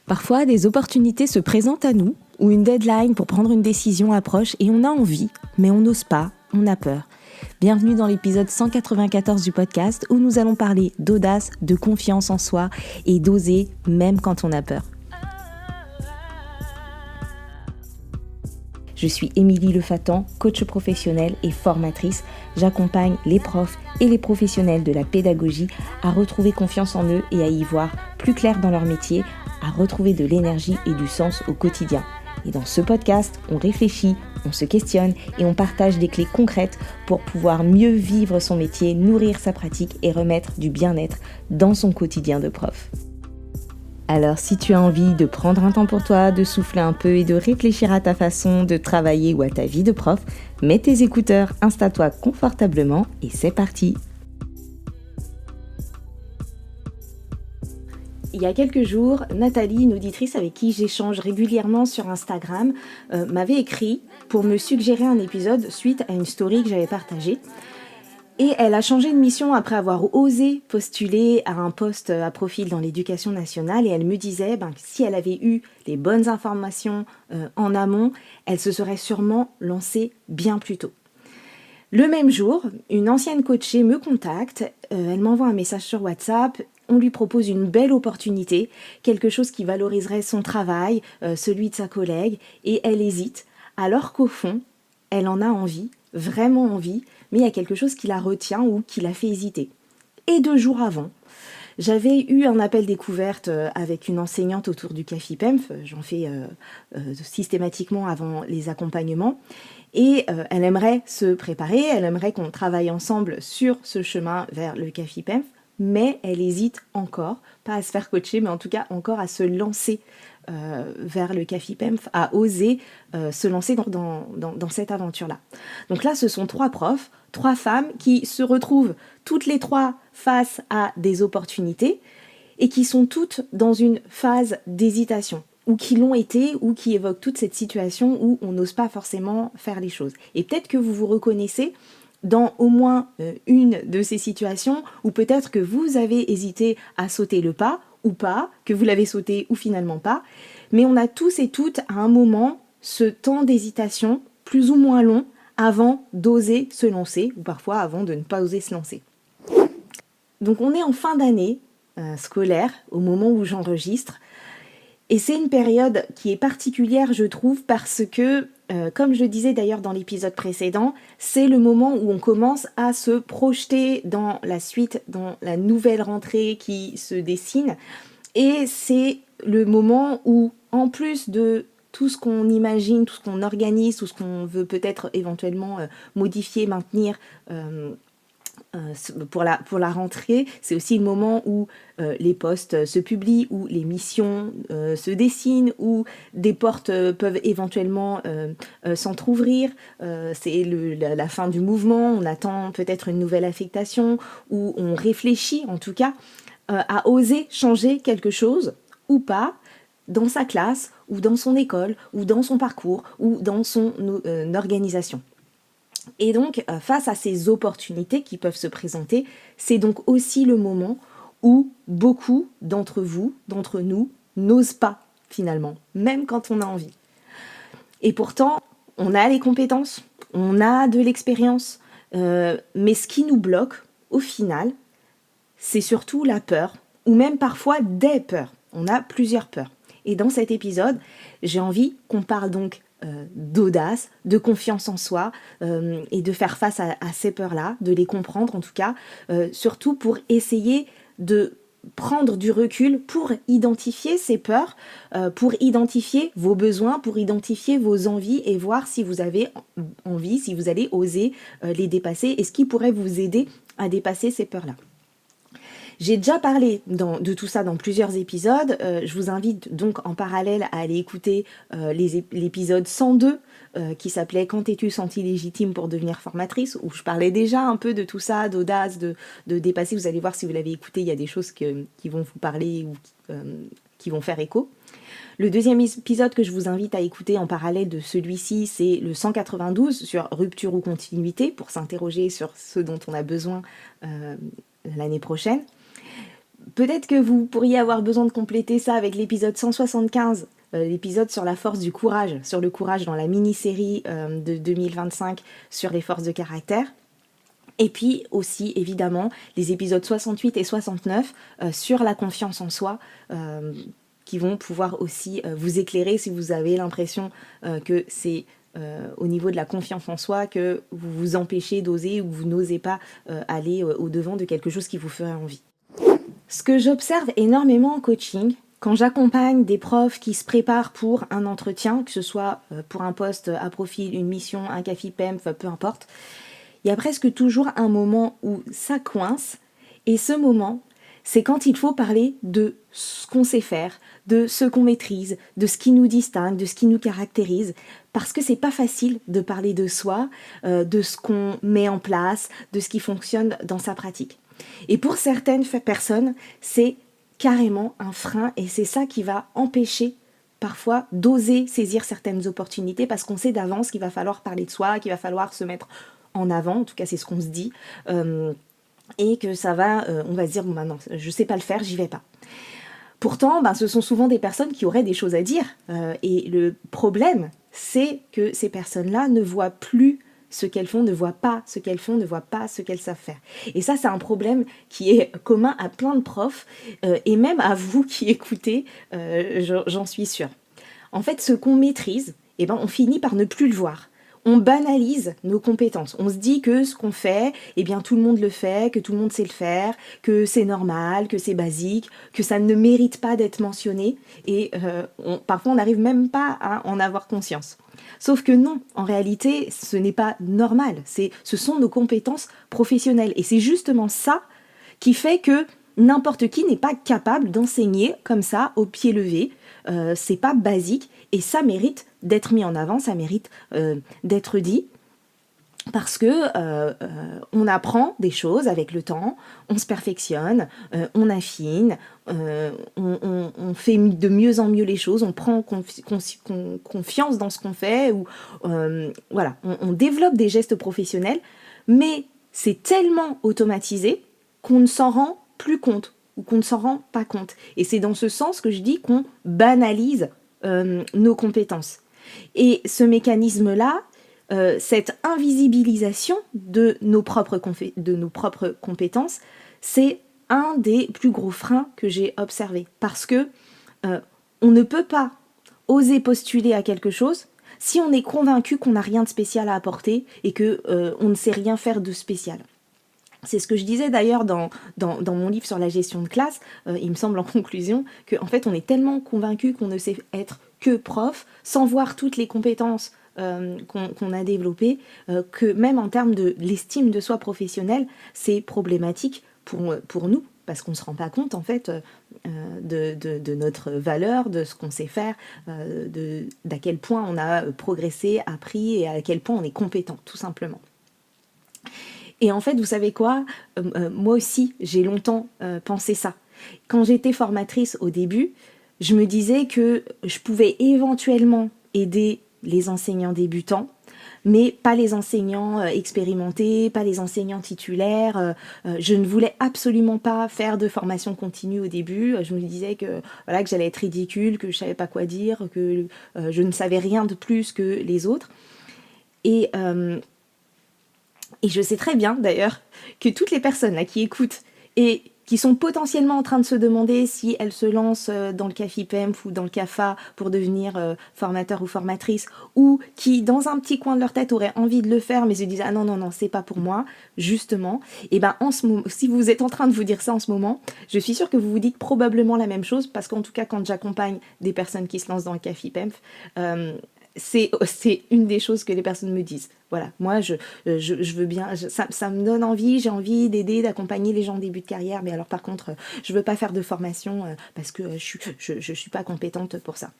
Parfois, des opportunités se présentent à nous, ou une deadline pour prendre une décision approche et on a envie, mais on n'ose pas, on a peur. Bienvenue dans l'épisode 194 du podcast où nous allons parler d'audace, de confiance en soi et d'oser même quand on a peur. Je suis Émilie Lefatan, coach professionnelle et formatrice. J'accompagne les profs et les professionnels de la pédagogie à retrouver confiance en eux et à y voir plus clair dans leur métier, à retrouver de l'énergie et du sens au quotidien. Et dans ce podcast, on réfléchit, on se questionne et on partage des clés concrètes pour pouvoir mieux vivre son métier, nourrir sa pratique et remettre du bien-être dans son quotidien de prof. Alors si tu as envie de prendre un temps pour toi, de souffler un peu et de réfléchir à ta façon de travailler ou à ta vie de prof, mets tes écouteurs, installe-toi confortablement et c'est parti. Il y a quelques jours, Nathalie, une auditrice avec qui j'échange régulièrement sur Instagram, m'avait écrit pour me suggérer un épisode suite à une story que j'avais partagée. Et elle a changé de mission après avoir osé postuler à un poste à profil dans l'éducation nationale et elle me disait que si elle avait eu les bonnes informations en amont, elle se serait sûrement lancée bien plus tôt. Le même jour, une ancienne coachée me contacte, elle m'envoie un message sur WhatsApp, on lui propose une belle opportunité, quelque chose qui valoriserait son travail, celui de sa collègue, et elle hésite, alors qu'au fond, elle en a envie, vraiment envie, mais il y a quelque chose qui la retient ou qui la fait hésiter. Et 2 jours avant, j'avais eu un appel découverte avec une enseignante autour du CAFIPEMF, j'en fais systématiquement avant les accompagnements, et elle aimerait se préparer, elle aimerait qu'on travaille ensemble sur ce chemin vers le CAFIPEMF, mais elle hésite encore, pas à se faire coacher, mais en tout cas encore à se lancer vers le CAFIPEMF, à oser se lancer dans cette aventure-là. Donc là, ce sont 3 profs, 3 femmes qui se retrouvent toutes les 3 face à des opportunités et qui sont toutes dans une phase d'hésitation, ou qui l'ont été, ou qui évoquent toute cette situation où on n'ose pas forcément faire les choses. Et peut-être que vous vous reconnaissez dans au moins une de ces situations, ou peut-être que vous avez hésité à sauter le pas, ou pas, que vous l'avez sauté ou finalement pas, mais on a tous et toutes à un moment ce temps d'hésitation, plus ou moins long, avant d'oser se lancer, ou parfois avant de ne pas oser se lancer. Donc on est en fin d'année scolaire, au moment où j'enregistre, et c'est une période qui est particulière, je trouve, parce que, comme je le disais d'ailleurs dans l'épisode précédent, c'est le moment où on commence à se projeter dans la suite, dans la nouvelle rentrée qui se dessine. Et c'est le moment où, en plus de tout ce qu'on imagine, tout ce qu'on organise, tout ce qu'on veut peut-être éventuellement modifier, maintenir pour la rentrée, c'est aussi le moment où les postes se publient, où les missions se dessinent, où des portes peuvent éventuellement s'entrouvrir. C'est la fin du mouvement, on attend peut-être une nouvelle affectation, où on réfléchit en tout cas à oser changer quelque chose ou pas dans sa classe, ou dans son école, ou dans son parcours, ou dans son organisation. Et donc, face à ces opportunités qui peuvent se présenter, c'est donc aussi le moment où beaucoup d'entre vous, d'entre nous, n'osent pas finalement, même quand on a envie. Et pourtant, on a les compétences, on a de l'expérience, mais ce qui nous bloque, au final, c'est surtout la peur, ou même parfois des peurs. On a plusieurs peurs. Et dans cet épisode, j'ai envie qu'on parle donc d'audace, de confiance en soi et de faire face à ces peurs-là, de les comprendre en tout cas, surtout pour essayer de prendre du recul pour identifier ces peurs, pour identifier vos besoins, pour identifier vos envies et voir si vous avez envie, si vous allez oser les dépasser et ce qui pourrait vous aider à dépasser ces peurs-là. J'ai déjà parlé de tout ça dans plusieurs épisodes. Je vous invite donc en parallèle à aller écouter l'épisode 102 qui s'appelait « Quand t'es-tu sentie légitime pour devenir formatrice ?» où je parlais déjà un peu de tout ça, d'audace, de dépasser. Vous allez voir si vous l'avez écouté, il y a des choses qui vont vous parler ou qui vont faire écho. Le deuxième épisode que je vous invite à écouter en parallèle de celui-ci, c'est le 192 sur rupture ou continuité pour s'interroger sur ce dont on a besoin l'année prochaine. Peut-être que vous pourriez avoir besoin de compléter ça avec l'épisode 175, l'épisode sur la force du courage, sur le courage dans la mini-série de 2025 sur les forces de caractère. Et puis aussi, évidemment, les épisodes 68 et 69 sur la confiance en soi, qui vont pouvoir aussi vous éclairer si vous avez l'impression que c'est au niveau de la confiance en soi que vous vous empêchez d'oser ou vous n'osez pas aller au-devant de quelque chose qui vous ferait envie. Ce que j'observe énormément en coaching, quand j'accompagne des profs qui se préparent pour un entretien, que ce soit pour un poste à profil, une mission, un CAFIPEM, peu importe, il y a presque toujours un moment où ça coince, et ce moment, c'est quand il faut parler de ce qu'on sait faire, de ce qu'on maîtrise, de ce qui nous distingue, de ce qui nous caractérise, parce que c'est pas facile de parler de soi, de ce qu'on met en place, de ce qui fonctionne dans sa pratique. Et pour certaines personnes, c'est carrément un frein, et c'est ça qui va empêcher parfois d'oser saisir certaines opportunités, parce qu'on sait d'avance qu'il va falloir parler de soi, qu'il va falloir se mettre en avant, en tout cas c'est ce qu'on se dit, et que ça va, on va se dire, bon bah non, je sais pas le faire, j'y vais pas. Pourtant, ce sont souvent des personnes qui auraient des choses à dire, et le problème, c'est que ces personnes-là ne voient plus ce qu'elles font, ne voient pas ce qu'elles font, ne voient pas ce qu'elles savent faire. Et ça, c'est un problème qui est commun à plein de profs, et même à vous qui écoutez, j'en suis sûre. En fait, ce qu'on maîtrise, on finit par ne plus le voir. On banalise nos compétences. On se dit que ce qu'on fait, tout le monde le fait, que tout le monde sait le faire, que c'est normal, que c'est basique, que ça ne mérite pas d'être mentionné. Et parfois, on n'arrive même pas à en avoir conscience. Sauf que non, en réalité, ce n'est pas normal. Ce sont nos compétences professionnelles. Et c'est justement ça qui fait que n'importe qui n'est pas capable d'enseigner comme ça, au pied levé. C'est pas basique et ça mérite d'être mis en avant, ça mérite d'être dit. Parce que on apprend des choses avec le temps, on se perfectionne, on affine, on fait de mieux en mieux les choses, on prend confiance dans ce qu'on fait, ou voilà, on développe des gestes professionnels, mais c'est tellement automatisé qu'on ne s'en rend plus compte, ou qu'on ne s'en rend pas compte. Et c'est dans ce sens que je dis qu'on banalise nos compétences. Et ce mécanisme-là, cette invisibilisation de nos propres compétences, c'est un des plus gros freins que j'ai observé. Parce que on ne peut pas oser postuler à quelque chose si on est convaincu qu'on n'a rien de spécial à apporter et qu'on ne sait rien faire de spécial. C'est ce que je disais d'ailleurs dans mon livre sur la gestion de classe, il me semble en conclusion, qu'en fait on est tellement convaincu qu'on ne sait être que prof, sans voir toutes les compétences qu'on a développées, que même en termes de l'estime de soi professionnelle, c'est problématique pour nous, parce qu'on ne se rend pas compte en fait de notre valeur, de ce qu'on sait faire, d'à quel point on a progressé, appris, et à quel point on est compétent, tout simplement. Et en fait, vous savez quoi, moi aussi, j'ai longtemps pensé ça. Quand j'étais formatrice au début, je me disais que je pouvais éventuellement aider les enseignants débutants, mais pas les enseignants expérimentés, pas les enseignants titulaires. Je ne voulais absolument pas faire de formation continue au début. Je me disais que j'allais être ridicule, que je savais pas quoi dire, que je ne savais rien de plus que les autres. Et je sais très bien d'ailleurs que toutes les personnes là qui écoutent et qui sont potentiellement en train de se demander si elles se lancent dans le CAFIPEMF ou dans le CAFA pour devenir formateur ou formatrice, ou qui dans un petit coin de leur tête auraient envie de le faire mais se disent ah non c'est pas pour moi, justement, et en ce moment, si vous êtes en train de vous dire ça en ce moment, je suis sûre que vous vous dites probablement la même chose, parce qu'en tout cas quand j'accompagne des personnes qui se lancent dans le CAFIPEMF, c'est une des choses que les personnes me disent. Voilà, moi je veux bien, ça me donne envie, j'ai envie d'aider, d'accompagner les gens en début de carrière, mais alors par contre je veux pas faire de formation parce que je suis pas compétente pour ça.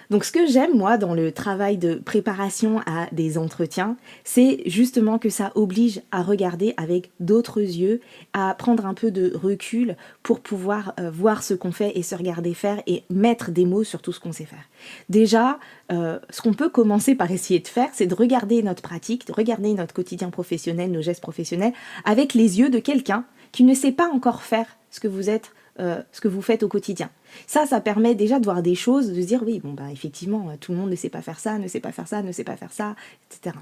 Donc ce que j'aime moi dans le travail de préparation à des entretiens, c'est justement que ça oblige à regarder avec d'autres yeux, à prendre un peu de recul pour pouvoir voir ce qu'on fait et se regarder faire et mettre des mots sur tout ce qu'on sait faire. Déjà, ce qu'on peut commencer par essayer de faire, c'est de regarder notre pratique, de regarder notre quotidien professionnel, nos gestes professionnels, avec les yeux de quelqu'un qui ne sait pas encore faire ce que vous faites au quotidien. Ça permet déjà de voir des choses, de se dire oui, bon bah effectivement, tout le monde ne sait pas faire ça, ne sait pas faire ça, ne sait pas faire ça, etc.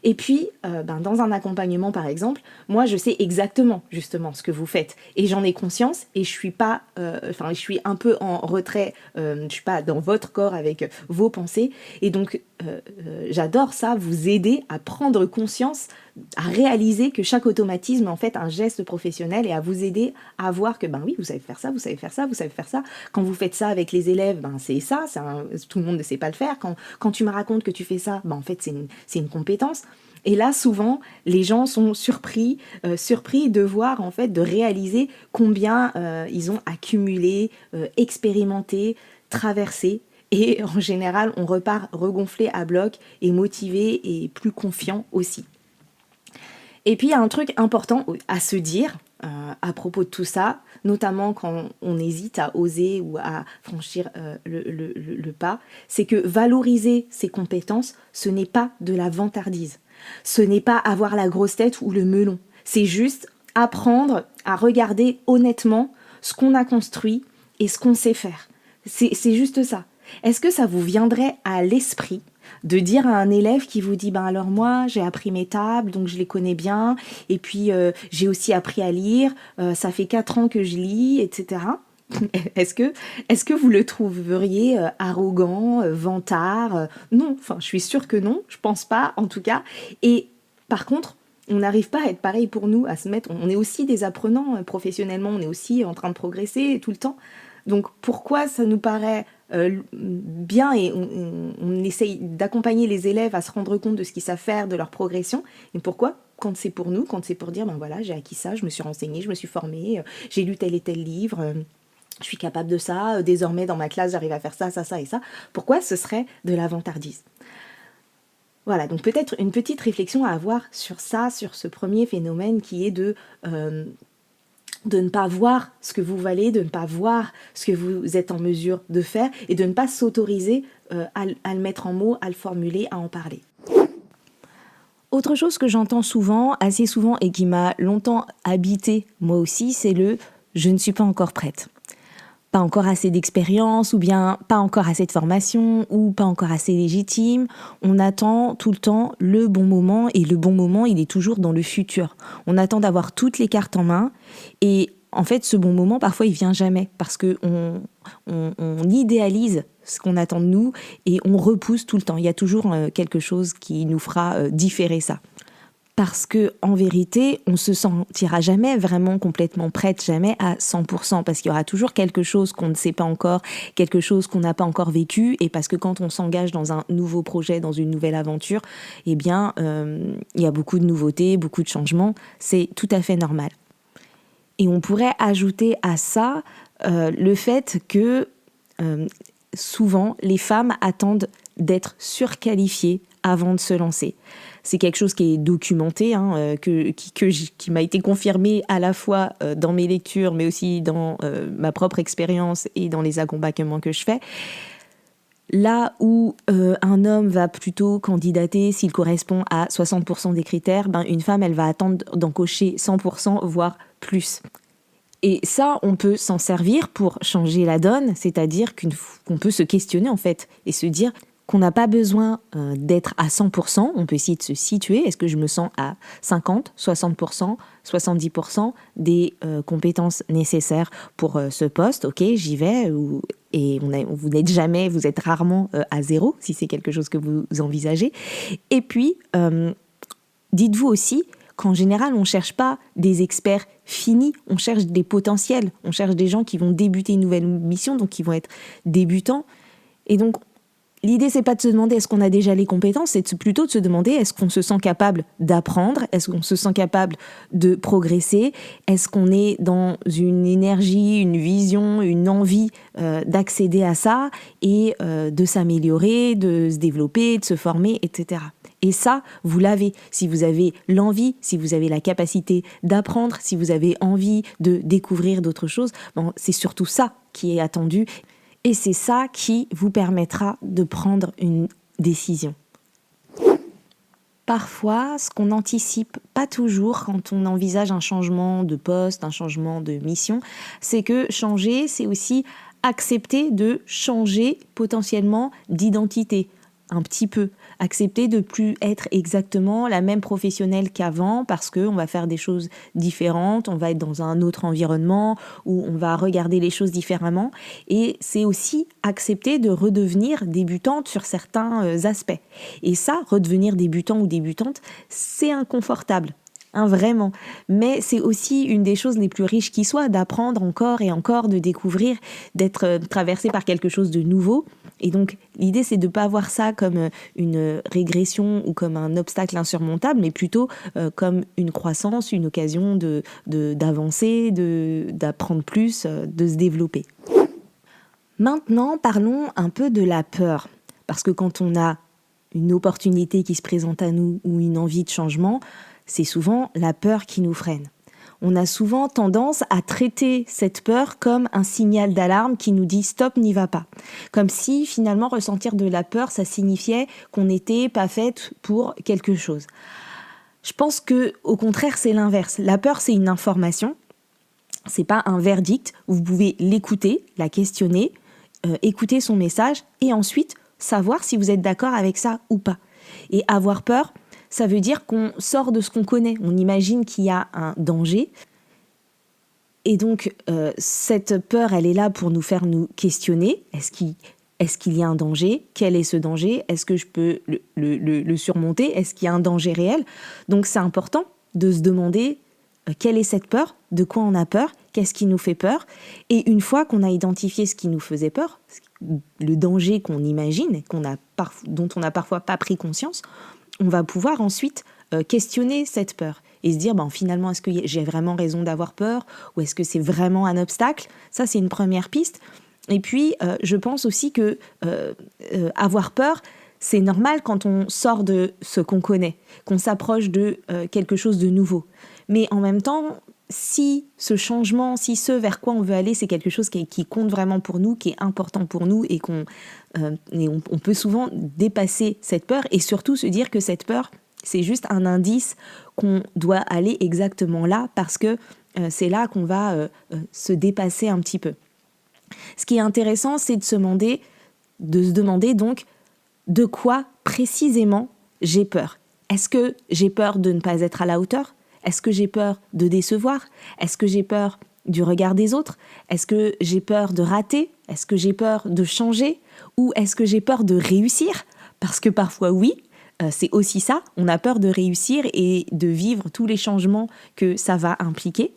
Et puis, dans un accompagnement par exemple, moi je sais exactement justement ce que vous faites et j'en ai conscience et je suis un peu en retrait, je suis pas dans votre corps avec vos pensées et donc j'adore ça, vous aider à prendre conscience, à réaliser que chaque automatisme est en fait un geste professionnel et à vous aider à voir que oui, vous savez faire ça, vous savez faire ça, vous savez faire ça. Quand vous faites ça avec les élèves, c'est ça, tout le monde ne sait pas le faire. Quand tu me racontes que tu fais ça, en fait c'est une compétence. Et là, souvent, les gens sont surpris de voir, en fait, de réaliser combien ils ont accumulé, expérimenté, traversé. Et en général, on repart regonflé à bloc et motivé et plus confiant aussi. Et puis, il y a un truc important à se dire à propos de tout ça, notamment quand on hésite à oser ou à franchir le pas, c'est que valoriser ses compétences, ce n'est pas de la vantardise. Ce n'est pas avoir la grosse tête ou le melon. C'est juste apprendre à regarder honnêtement ce qu'on a construit et ce qu'on sait faire. C'est juste ça. Est-ce que ça vous viendrait à l'esprit de dire à un élève qui vous dit alors moi j'ai appris mes tables donc je les connais bien et puis j'ai aussi appris à lire, ça fait 4 ans que je lis, etc. Est-ce que vous le trouveriez arrogant, vantard? Non, je suis sûre que non, je pense pas en tout cas. Et par contre, on n'arrive pas à être pareil pour nous, à se mettre, on est aussi des apprenants professionnellement, on est aussi en train de progresser tout le temps. Donc pourquoi ça nous paraît bien et on essaye d'accompagner les élèves à se rendre compte de ce qu'ils savent faire, de leur progression, et pourquoi quand c'est pour nous, quand c'est pour dire voilà, j'ai acquis ça, je me suis renseignée, je me suis formée, j'ai lu tel et tel livre, je suis capable de ça, désormais dans ma classe j'arrive à faire ça, ça, ça et ça, pourquoi ce serait de la vantardise? Voilà, donc peut-être une petite réflexion à avoir sur ça, sur ce premier phénomène qui est de ne pas voir ce que vous valez, de ne pas voir ce que vous êtes en mesure de faire et de ne pas s'autoriser à le mettre en mots, à le formuler, à en parler. Autre chose que j'entends assez souvent et qui m'a longtemps habité moi aussi, c'est le « je ne suis pas encore prête ». Pas encore assez d'expérience, ou bien pas encore assez de formation, ou pas encore assez légitime. On attend tout le temps le bon moment, et le bon moment, il est toujours dans le futur. On attend d'avoir toutes les cartes en main, et en fait, ce bon moment, parfois, il vient jamais, parce qu'on idéalise ce qu'on attend de nous, et on repousse tout le temps. Il y a toujours quelque chose qui nous fera différer ça. Parce que en vérité, on se sentira jamais vraiment complètement prête, jamais à 100%, parce qu'il y aura toujours quelque chose qu'on ne sait pas encore, quelque chose qu'on n'a pas encore vécu, et parce que quand on s'engage dans un nouveau projet, dans une nouvelle aventure, il y a beaucoup de nouveautés, beaucoup de changements, c'est tout à fait normal. Et on pourrait ajouter à ça le fait que souvent, les femmes attendent d'être surqualifiées avant de se lancer. C'est quelque chose qui est documenté, qui m'a été confirmé à la fois dans mes lectures, mais aussi dans ma propre expérience et dans les accompagnements que je fais. Là où un homme va plutôt candidater s'il correspond à 60% des critères, une femme, elle va attendre d'en cocher 100%, voire plus. Et ça, on peut s'en servir pour changer la donne, c'est-à-dire qu'on peut se questionner en fait et se dire qu'on n'a pas besoin d'être à 100%, on peut essayer de se situer, est-ce que je me sens à 50, 60%, 70% des compétences nécessaires pour ce poste, ok, j'y vais, vous êtes rarement à 0, si c'est quelque chose que vous envisagez. Et puis, dites-vous aussi qu'en général, on ne cherche pas des experts finis, on cherche des potentiels, on cherche des gens qui vont débuter une nouvelle mission, donc qui vont être débutants. Et donc, l'idée, c'est pas de se demander est-ce qu'on a déjà les compétences, c'est plutôt de se demander est-ce qu'on se sent capable d'apprendre, est-ce qu'on se sent capable de progresser, est-ce qu'on est dans une énergie, une vision, une envie d'accéder à ça et de s'améliorer, de se développer, de se former, etc. Et ça, vous l'avez. Si vous avez l'envie, si vous avez la capacité d'apprendre, si vous avez envie de découvrir d'autres choses, c'est surtout ça qui est attendu. Et c'est ça qui vous permettra de prendre une décision. parfois, ce qu'on n'anticipe pas toujours quand on envisage un changement de poste, un changement de mission, c'est que changer, c'est aussi accepter de changer potentiellement d'identité. Un petit peu. Accepter de plus être exactement la même professionnelle qu'avant parce qu'on va faire des choses différentes, on va être dans un autre environnement où on va regarder les choses différemment. Et c'est aussi accepter de redevenir débutante sur certains aspects. Et ça, redevenir débutant ou débutante, c'est inconfortable. Vraiment. Mais c'est aussi une des choses les plus riches qui soit, d'apprendre encore et encore, de découvrir, d'être traversé par quelque chose de nouveau. Et donc, l'idée, c'est de ne pas voir ça comme une régression ou comme un obstacle insurmontable, mais plutôt comme une croissance, une occasion d'avancer, d'apprendre plus, de se développer. Maintenant, parlons un peu de la peur. Parce que quand on a une opportunité qui se présente à nous ou une envie de changement, c'est souvent la peur qui nous freine. On a souvent tendance à traiter cette peur comme un signal d'alarme qui nous dit « stop, n'y va pas ». Comme si finalement ressentir de la peur, ça signifiait qu'on n'était pas faite pour quelque chose. Je pense que au contraire, c'est l'inverse. La peur, c'est une information, c'est pas un verdict. Vous pouvez l'écouter, la questionner, écouter son message et ensuite savoir si vous êtes d'accord avec ça ou pas. Et avoir peur, ça veut dire qu'on sort de ce qu'on connaît. On imagine qu'il y a un danger. Et donc, cette peur, elle est là pour nous faire nous questionner. Est-ce qu'il y a un danger ? Quel est ce danger ? Est-ce que je peux le surmonter ? Est-ce qu'il y a un danger réel ? Donc, c'est important de se demander quelle est cette peur ? De quoi on a peur ? Qu'est-ce qui nous fait peur ? Et une fois qu'on a identifié ce qui nous faisait peur, le danger qu'on imagine, dont on n'a parfois pas pris conscience, on va pouvoir ensuite questionner cette peur et se dire finalement, est-ce que j'ai vraiment raison d'avoir peur ou est-ce que c'est vraiment un obstacle ? Ça, c'est une première piste. Et puis, je pense aussi que avoir peur, c'est normal quand on sort de ce qu'on connaît, qu'on s'approche de quelque chose de nouveau. Mais en même temps, si ce changement, si ce vers quoi on veut aller, c'est quelque chose qui compte vraiment pour nous, qui est important pour nous et on peut souvent dépasser cette peur et surtout se dire que cette peur, c'est juste un indice qu'on doit aller exactement là parce que c'est là qu'on va se dépasser un petit peu. Ce qui est intéressant, c'est de se demander donc de quoi précisément j'ai peur. Est-ce que j'ai peur de ne pas être à la hauteur ? Est-ce que j'ai peur de décevoir ? Est-ce que j'ai peur du regard des autres ? Est-ce que j'ai peur de rater ? Est-ce que j'ai peur de changer ? Ou est-ce que j'ai peur de réussir ? Parce que parfois, oui, c'est aussi ça. On a peur de réussir et de vivre tous les changements que ça va impliquer.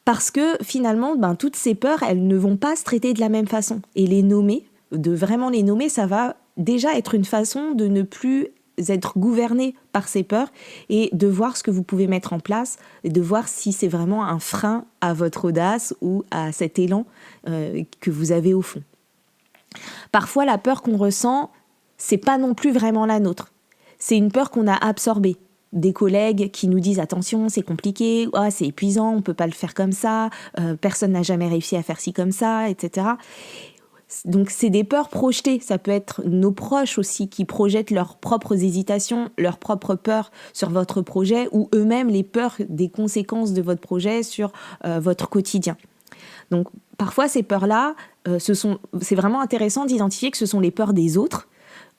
Parce que finalement, toutes ces peurs, elles ne vont pas se traiter de la même façon. Et de vraiment les nommer, ça va déjà être une façon de ne plus être gouverné par ces peurs et de voir ce que vous pouvez mettre en place et de voir si c'est vraiment un frein à votre audace ou à cet élan que vous avez au fond. Parfois, la peur qu'on ressent, c'est pas non plus vraiment la nôtre. C'est une peur qu'on a absorbée. Des collègues qui nous disent « attention, c'est compliqué, c'est épuisant, on peut pas le faire comme ça, personne n'a jamais réussi à faire ci comme ça, etc. » Donc c'est des peurs projetées, ça peut être nos proches aussi qui projettent leurs propres hésitations, leurs propres peurs sur votre projet ou eux-mêmes les peurs des conséquences de votre projet sur votre quotidien. Donc parfois ces peurs-là, c'est vraiment intéressant d'identifier que ce sont les peurs des autres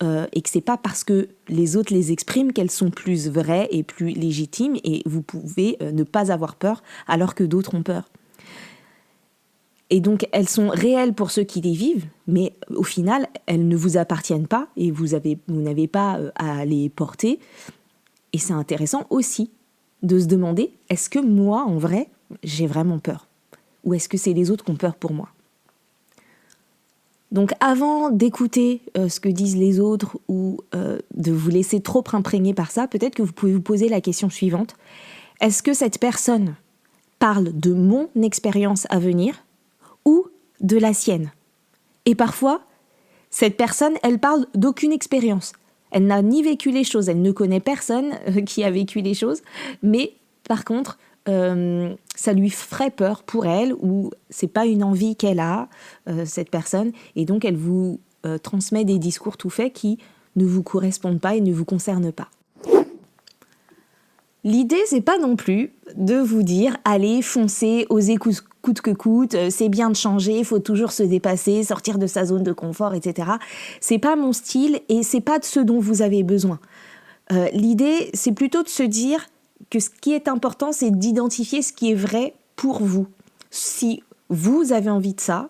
et que c'est pas parce que les autres les expriment qu'elles sont plus vraies et plus légitimes et vous pouvez ne pas avoir peur alors que d'autres ont peur. Et donc, elles sont réelles pour ceux qui les vivent, mais au final, elles ne vous appartiennent pas et vous n'avez pas à les porter. Et c'est intéressant aussi de se demander, est-ce que moi, en vrai, j'ai vraiment peur ? Ou est-ce que c'est les autres qui ont peur pour moi ? Donc, avant d'écouter ce que disent les autres ou de vous laisser trop imprégner par ça, peut-être que vous pouvez vous poser la question suivante. Est-ce que cette personne parle de mon expérience à venir ou de la sienne. Et parfois, cette personne, elle parle d'aucune expérience. Elle n'a ni vécu les choses, elle ne connaît personne qui a vécu les choses, mais par contre, ça lui ferait peur pour elle ou c'est pas une envie qu'elle a, cette personne, et donc elle vous transmet des discours tout faits qui ne vous correspondent pas et ne vous concernent pas. L'idée, c'est pas non plus de vous dire, allez, foncez, osez coûte que coûte, c'est bien de changer, il faut toujours se dépasser, sortir de sa zone de confort, etc. C'est pas mon style et c'est pas de ce dont vous avez besoin. L'idée, c'est plutôt de se dire que ce qui est important, c'est d'identifier ce qui est vrai pour vous. Si vous avez envie de ça,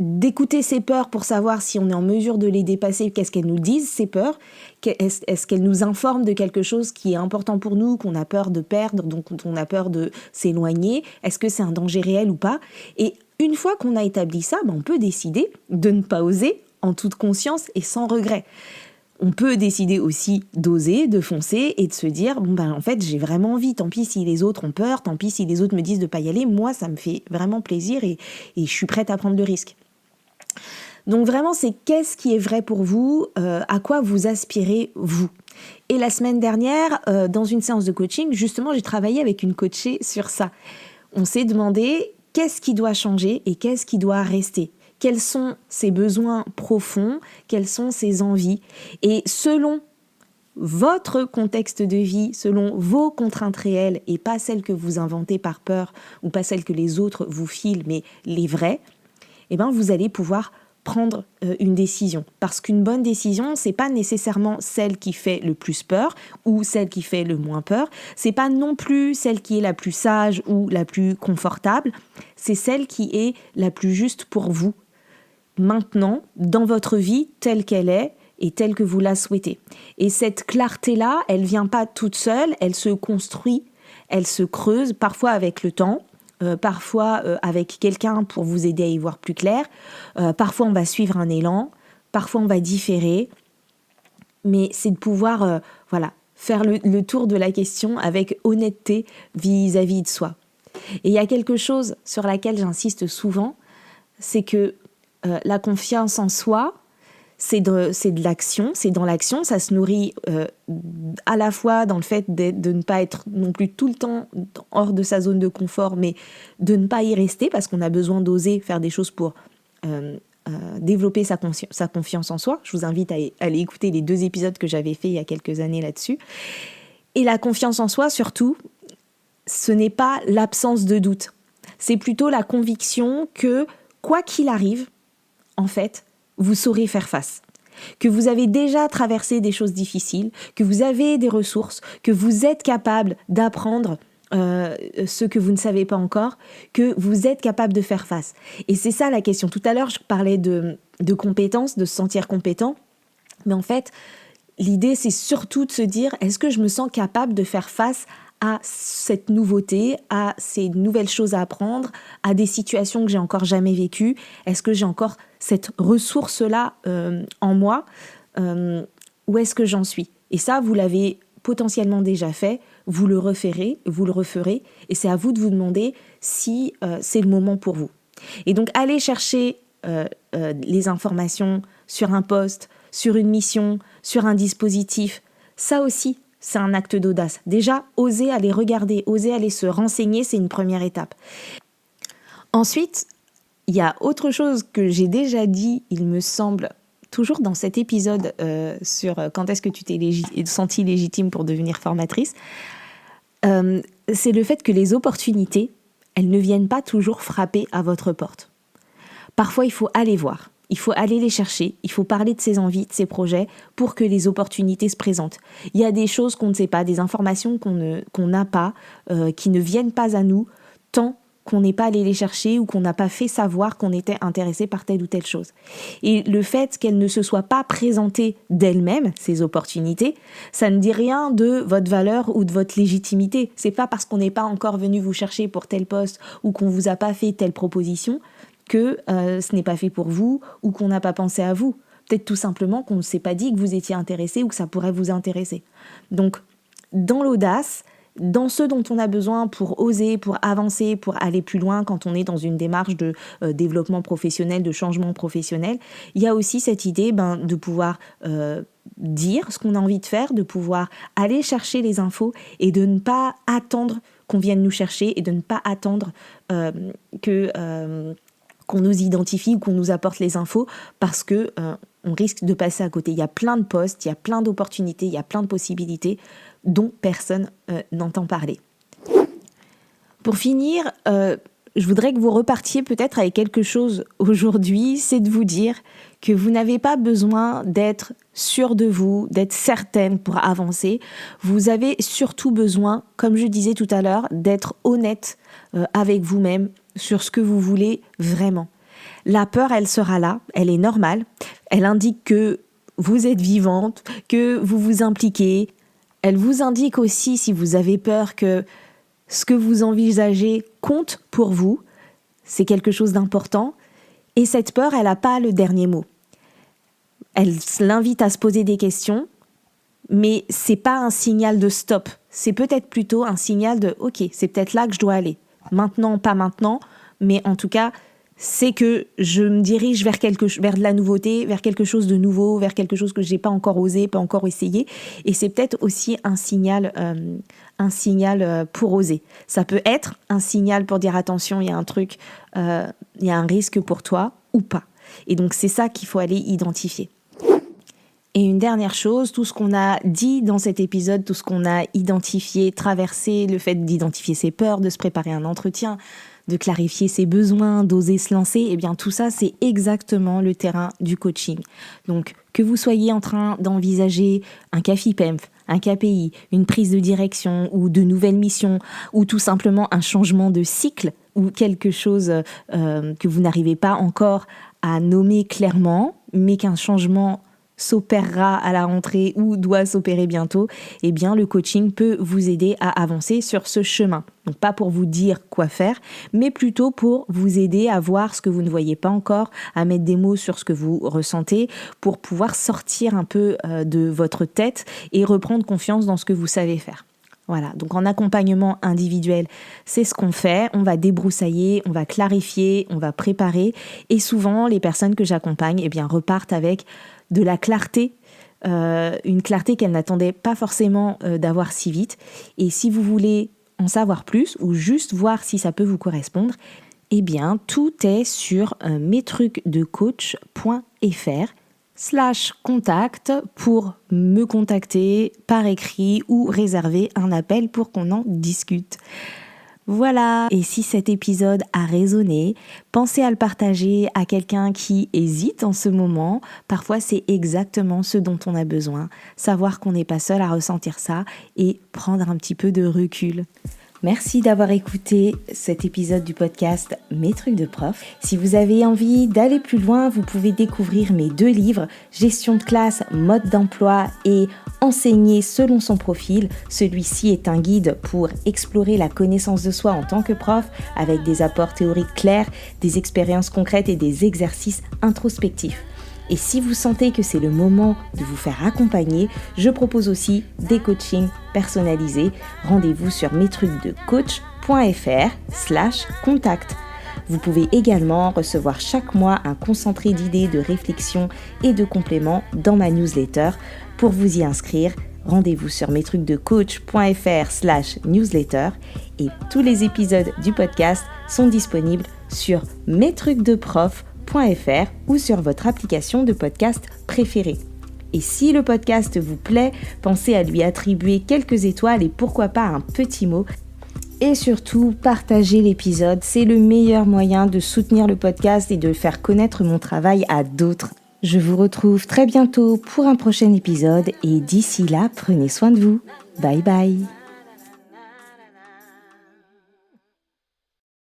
d'écouter ses peurs pour savoir si on est en mesure de les dépasser, qu'est-ce qu'elles nous disent, ces peurs, est-ce qu'elles nous informent de quelque chose qui est important pour nous, qu'on a peur de perdre, donc on a peur de s'éloigner, est-ce que c'est un danger réel ou pas? Et une fois qu'on a établi ça, on peut décider de ne pas oser en toute conscience et sans regret. On peut décider aussi d'oser, de foncer et de se dire en fait j'ai vraiment envie, tant pis si les autres ont peur, tant pis si les autres me disent de pas y aller, moi ça me fait vraiment plaisir et je suis prête à prendre le risque. Donc vraiment, c'est qu'est-ce qui est vrai pour vous, à quoi vous aspirez vous. Et la semaine dernière, dans une séance de coaching, justement, j'ai travaillé avec une coachée sur ça. On s'est demandé qu'est-ce qui doit changer et qu'est-ce qui doit rester. Quels sont ses besoins profonds, quelles sont ses envies. Et selon votre contexte de vie, selon vos contraintes réelles et pas celles que vous inventez par peur ou pas celles que les autres vous filent, mais les vraies, vous allez pouvoir prendre une décision. Parce qu'une bonne décision, c'est pas nécessairement celle qui fait le plus peur ou celle qui fait le moins peur. C'est pas non plus celle qui est la plus sage ou la plus confortable. C'est celle qui est la plus juste pour vous. Maintenant, dans votre vie telle qu'elle est et telle que vous la souhaitez. Et cette clarté-là, elle vient pas toute seule, elle se construit, elle se creuse, parfois avec le temps, parfois avec quelqu'un pour vous aider à y voir plus clair. Parfois, on va suivre un élan. Parfois, on va différer. Mais c'est de pouvoir faire le tour de la question avec honnêteté vis-à-vis de soi. Et il y a quelque chose sur laquelle j'insiste souvent, c'est que la confiance en soi, c'est de l'action, c'est dans l'action, ça se nourrit à la fois dans le fait de ne pas être non plus tout le temps hors de sa zone de confort, mais de ne pas y rester parce qu'on a besoin d'oser faire des choses pour développer sa confiance en soi. Je vous invite à aller écouter les 2 épisodes que j'avais fait il y a quelques années là-dessus. Et la confiance en soi, surtout, ce n'est pas l'absence de doute. C'est plutôt la conviction que, quoi qu'il arrive, en fait, vous saurez faire face, que vous avez déjà traversé des choses difficiles, que vous avez des ressources, que vous êtes capable d'apprendre ce que vous ne savez pas encore, que vous êtes capable de faire face. Et c'est ça la question. Tout à l'heure, je parlais de compétences, de se sentir compétent, mais en fait, l'idée, c'est surtout de se dire, est-ce que je me sens capable de faire face à cette nouveauté, à ces nouvelles choses à apprendre, à des situations que j'ai encore jamais vécues? Est-ce que j'ai encore cette ressource-là en moi? Où est-ce que j'en suis? Et ça, vous l'avez potentiellement déjà fait, vous le referez, et c'est à vous de vous demander si c'est le moment pour vous. Et donc, allez chercher les informations sur un poste, sur une mission, sur un dispositif. Ça aussi, c'est un acte d'audace. Déjà, oser aller regarder, oser aller se renseigner, c'est une première étape. Ensuite, il y a autre chose que j'ai déjà dit, il me semble, toujours dans cet épisode sur quand est-ce que tu t'es sentie légitime pour devenir formatrice, c'est le fait que les opportunités, elles ne viennent pas toujours frapper à votre porte. Parfois, il faut aller voir. Il faut aller les chercher, il faut parler de ses envies, de ses projets pour que les opportunités se présentent. Il y a des choses qu'on ne sait pas, des informations qu'on n'a pas, qui ne viennent pas à nous tant qu'on n'est pas allé les chercher ou qu'on n'a pas fait savoir qu'on était intéressé par telle ou telle chose. Et le fait qu'elles ne se soient pas présentées d'elles-mêmes, ces opportunités, ça ne dit rien de votre valeur ou de votre légitimité. C'est pas parce qu'on n'est pas encore venu vous chercher pour tel poste ou qu'on vous a pas fait telle proposition que ce n'est pas fait pour vous ou qu'on n'a pas pensé à vous. Peut-être tout simplement qu'on ne s'est pas dit que vous étiez intéressé ou que ça pourrait vous intéresser. Donc, dans l'audace, dans ce dont on a besoin pour oser, pour avancer, pour aller plus loin quand on est dans une démarche de développement professionnel, de changement professionnel, il y a aussi cette idée de pouvoir dire ce qu'on a envie de faire, de pouvoir aller chercher les infos et de ne pas attendre qu'on vienne nous chercher et de ne pas attendre qu'on nous identifie ou qu'on nous apporte les infos parce que on risque de passer à côté. Il y a plein de postes, il y a plein d'opportunités, il y a plein de possibilités. dont personne n'entend parler. Pour finir, je voudrais que vous repartiez peut-être avec quelque chose aujourd'hui, c'est de vous dire que vous n'avez pas besoin d'être sûr de vous, d'être certaine pour avancer. Vous avez surtout besoin, comme je disais tout à l'heure, d'être honnête avec vous-même sur ce que vous voulez vraiment. La peur, elle sera là, elle est normale. Elle indique que vous êtes vivante, que vous vous impliquez. Elle vous indique aussi, si vous avez peur, que ce que vous envisagez compte pour vous. C'est quelque chose d'important. Et cette peur, elle n'a pas le dernier mot. Elle l'invite à se poser des questions, mais c'est pas un signal de stop. C'est peut-être plutôt un signal de « Ok, c'est peut-être là que je dois aller. Maintenant, pas maintenant, mais en tout cas, c'est que je me dirige vers de la nouveauté, vers quelque chose de nouveau, vers quelque chose que je n'ai pas encore osé, pas encore essayé. » Et c'est peut-être aussi un signal pour oser. Ça peut être un signal pour dire « Attention, il y a un truc, il y a un risque pour toi ou pas. » Et donc, c'est ça qu'il faut aller identifier. Et une dernière chose, tout ce qu'on a dit dans cet épisode, tout ce qu'on a identifié, traversé, le fait d'identifier ses peurs, de se préparer un entretien, de clarifier ses besoins, d'oser se lancer, eh bien tout ça, c'est exactement le terrain du coaching. Donc, que vous soyez en train d'envisager un CAFIPEMF, un KPI, une prise de direction ou de nouvelles missions, ou tout simplement un changement de cycle, ou quelque chose que vous n'arrivez pas encore à nommer clairement, mais qu'un changement s'opérera à la rentrée ou doit s'opérer bientôt, eh bien le coaching peut vous aider à avancer sur ce chemin. Donc pas pour vous dire quoi faire, mais plutôt pour vous aider à voir ce que vous ne voyez pas encore, à mettre des mots sur ce que vous ressentez, pour pouvoir sortir un peu de votre tête et reprendre confiance dans ce que vous savez faire. Voilà, donc en accompagnement individuel, c'est ce qu'on fait, on va débroussailler, on va clarifier, on va préparer, et souvent les personnes que j'accompagne eh bien, repartent avec de la clarté, une clarté qu'elles n'attendaient pas forcément d'avoir si vite. Et si vous voulez en savoir plus ou juste voir si ça peut vous correspondre, eh bien tout est sur metrucdecoach.fr/contact pour me contacter par écrit ou réserver un appel pour qu'on en discute. Voilà, et si cet épisode a résonné, pensez à le partager à quelqu'un qui hésite en ce moment. Parfois, c'est exactement ce dont on a besoin, savoir qu'on n'est pas seul à ressentir ça et prendre un petit peu de recul. Merci d'avoir écouté cet épisode du podcast Mes trucs de prof. Si vous avez envie d'aller plus loin, vous pouvez découvrir mes 2 livres, Gestion de classe, mode d'emploi et Enseigner selon son profil. Celui-ci est un guide pour explorer la connaissance de soi en tant que prof avec des apports théoriques clairs, des expériences concrètes et des exercices introspectifs. Et si vous sentez que c'est le moment de vous faire accompagner, je propose aussi des coachings personnalisés. Rendez-vous sur metrucdecoach.fr/contact. Vous pouvez également recevoir chaque mois un concentré d'idées, de réflexions et de compléments dans ma newsletter. Pour vous y inscrire, rendez-vous sur metrucdecoach.fr/newsletter et tous les épisodes du podcast sont disponibles sur metrucdeprof.fr ou sur votre application de podcast préférée. Et si le podcast vous plaît, pensez à lui attribuer quelques étoiles et pourquoi pas un petit mot. Et surtout, partagez l'épisode, c'est le meilleur moyen de soutenir le podcast et de faire connaître mon travail à d'autres. Je vous retrouve très bientôt pour un prochain épisode et d'ici là, prenez soin de vous. Bye bye.